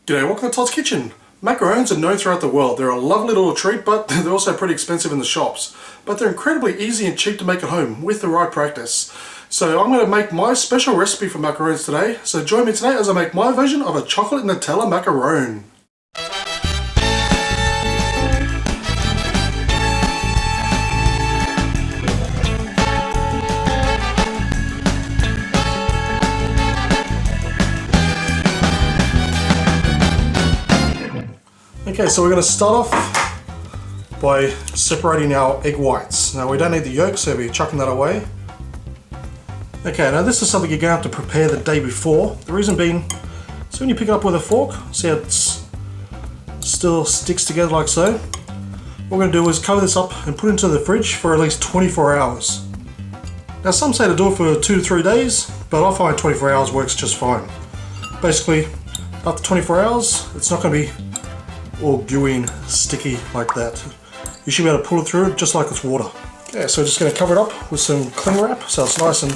G'day, welcome to Todd's Kitchen. Macarons are known throughout the world. They're a lovely little treat, but they're also pretty expensive in the shops. But they're incredibly easy and cheap to make at home with the right practice. So I'm going to make my special recipe for macarons today. So join me today as I make my version of a chocolate Nutella macaron. Okay, so we're going to start off by separating our egg whites. Now we don't need the yolk, so we're chucking that away. Okay, now this is something you're going to have to prepare the day before. The reason being, so when you pick it up with a fork, see how it still sticks together like so? What we're going to do is cover this up and put it into the fridge for at least 24 hours. Now some say to do it for 2 to 3 days, but I find 24 hours works just fine. Basically, after 24 hours, it's not going to be all gooey and sticky like that. You should be able to pull it through just like it's water. Okay, so we're just going to cover it up with some cling wrap so it's nice and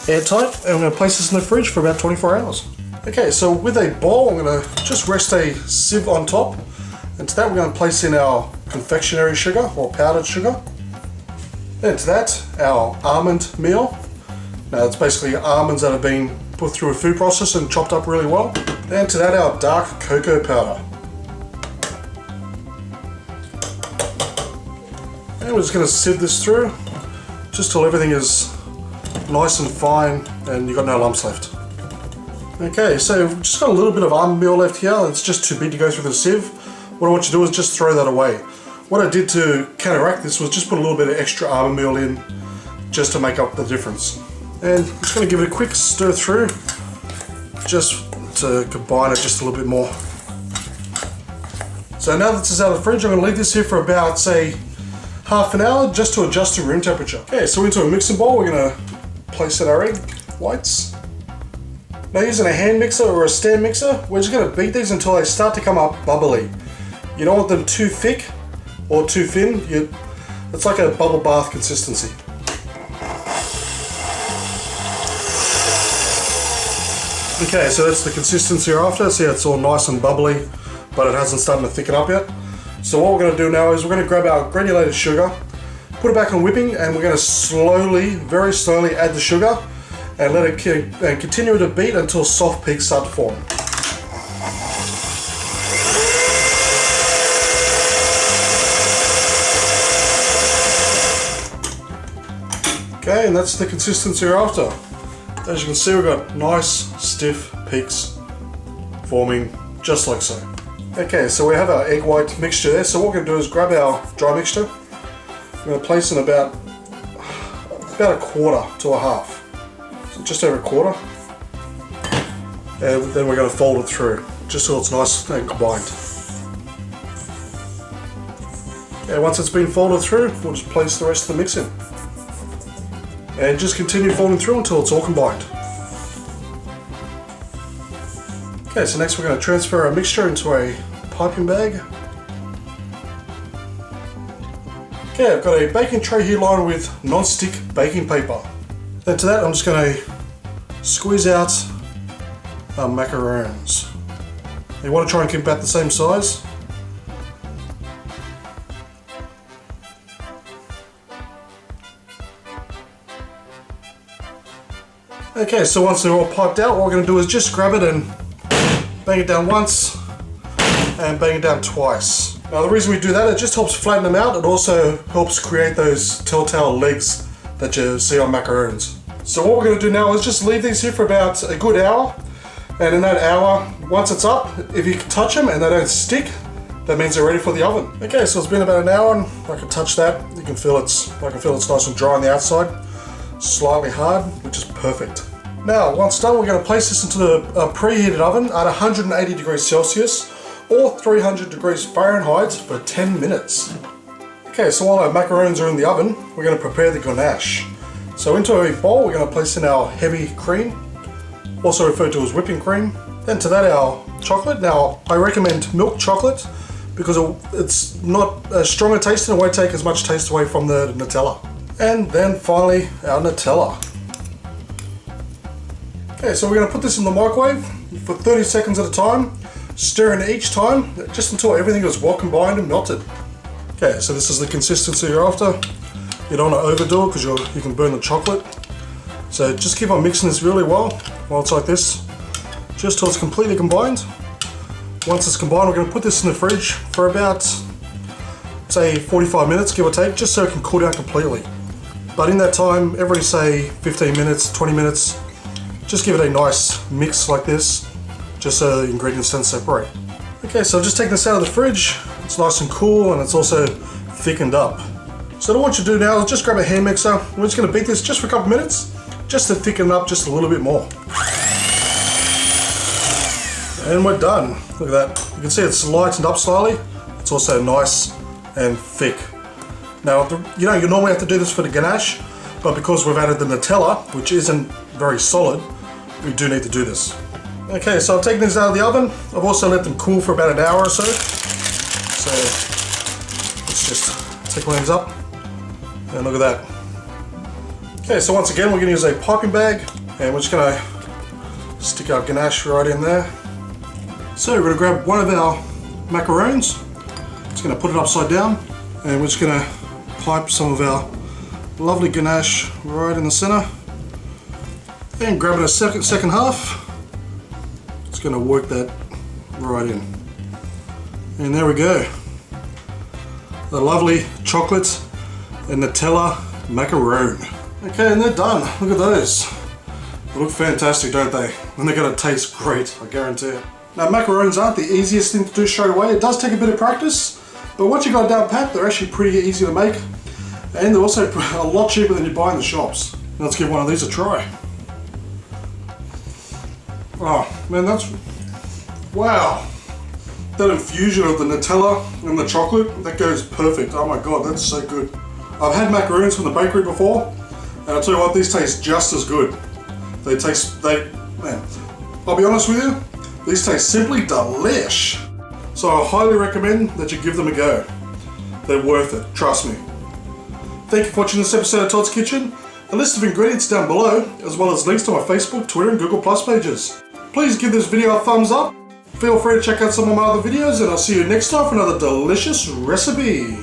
airtight, and we're going to place this in the fridge for about 24 hours. Okay, so with a bowl, I'm going to just rest a sieve on top, and to that we're going to place in our confectionery sugar or powdered sugar. Then to that, our almond meal. Now it's basically almonds that have been put through a food process and chopped up really well. Then to that, our dark cocoa powder. And we're just going to sieve this through just till everything is nice and fine and you've got no lumps left. Okay, so we've just got a little bit of almond meal left here. It's just too big to go through the sieve. What I want you to do is just throw that away. What I did to counteract this was just put a little bit of extra almond meal in just to make up the difference. And I'm just going to give it a quick stir through just to combine it just a little bit more. So now that this is out of the fridge, I'm going to leave this here for about, say, half an hour just to adjust to room temperature. Okay, so into a mixing bowl, we're going to place in our egg whites. Now using a hand mixer or a stand mixer, we're just going to beat these until they start to come up bubbly. You don't want them too thick or too thin. It's like a bubble bath consistency. Okay, so that's the consistency you're after. See, it's all nice and bubbly, but it hasn't started to thicken up yet. So what we're going to do now is we're going to grab our granulated sugar, put it back on whipping, and we're going to slowly, very slowly add the sugar and let it continue to beat until soft peaks start to form. Okay, and that's the consistency you're after. As you can see, we've got nice, stiff peaks forming just like so. Okay, so we have our egg white mixture there, so what we're going to do is grab our dry mixture. We're going to place in about a quarter to a half, so just over a quarter, and then we're going to fold it through, just so it's nice and combined. Okay, once it's been folded through, we'll just place the rest of the mix in, and just continue folding through until it's all combined. Okay, so next we're going to transfer our mixture into a piping bag. Okay, I've got a baking tray here lined with non-stick baking paper. Then to that I'm just going to squeeze out our macarons. You want to try and keep about the same size. Okay, so once they're all piped out, what we're going to do is just grab it and bang it down once and bang it down twice. Now the reason we do that, it just helps flatten them out. It also helps create those telltale legs that you see on macarons. So what we're going to do now is just leave these here for about a good hour, and in that hour, once it's up, if you can touch them and they don't stick, that means they're ready for the oven. Okay, so it's been about an hour and I can touch that. I can feel it's nice and dry on the outside, slightly hard, which is perfect. Now, once done, we're going to place this into the preheated oven at 180 degrees Celsius or 300 degrees Fahrenheit for 10 minutes. Okay, so while our macarons are in the oven, we're going to prepare the ganache. So into a bowl, we're going to place in our heavy cream, also referred to as whipping cream. Then to that, our chocolate. Now, I recommend milk chocolate because it's not as strong a taste and it won't take as much taste away from the Nutella. And then finally, our Nutella. Okay, so we're going to put this in the microwave for 30 seconds at a time stirring each time just until everything is well combined and melted. Okay, so this is the consistency you're after. You don't want to overdo it because you can burn the chocolate. So just keep on mixing this really well while it's like this, just till it's completely combined. Once it's combined, we're going to put this in the fridge for about, say, 45 minutes, give or take, just so it can cool down completely. But in that time, every, say, 15 minutes, 20 minutes, just give it a nice mix like this, just so the ingredients don't separate. Okay, so I've just taken this out of the fridge. It's nice and cool, and it's also thickened up. So what I want you to do now is just grab a hand mixer. We're just going to beat this just for a couple minutes, just to thicken it up just a little bit more. And we're done. Look at that. You can see it's lightened up slightly. It's also nice and thick. Now, you know, you normally have to do this for the ganache, but because we've added the Nutella, which isn't very solid, we do need to do this. Okay, so I've taken these out of the oven. I've also let them cool for about an hour or so. So let's just take one of these up, and look at that. Okay, so once again, we're going to use a piping bag, and we're just going to stick our ganache right in there. So we're going to grab one of our macarons, just going to put it upside down, and we're just going to pipe some of our lovely ganache right in the center. And grab it a second half. Just going to work that right in. And there we go. The lovely chocolate and Nutella macaron. Okay, and they're done. Look at those. They look fantastic, don't they? And they're going to taste great, I guarantee it. Now, macarons aren't the easiest thing to do straight away. It does take a bit of practice, but once you got it down pat, they're actually pretty easy to make. And they're also a lot cheaper than you buy in the shops. Now let's give one of these a try. Oh, man, that's... wow. That infusion of the Nutella and the chocolate, that goes perfect. Oh my god, that's so good. I've had macaroons from the bakery before, and I'll tell you what, these taste just as good. Man, I'll be honest with you, these taste simply delish. So I highly recommend that you give them a go. They're worth it, trust me. Thank you for watching this episode of Todd's Kitchen. A list of ingredients down below, as well as links to my Facebook, Twitter and Google Plus pages. Please give this video a thumbs up. Feel free to check out some of my other videos, and I'll see you next time for another delicious recipe.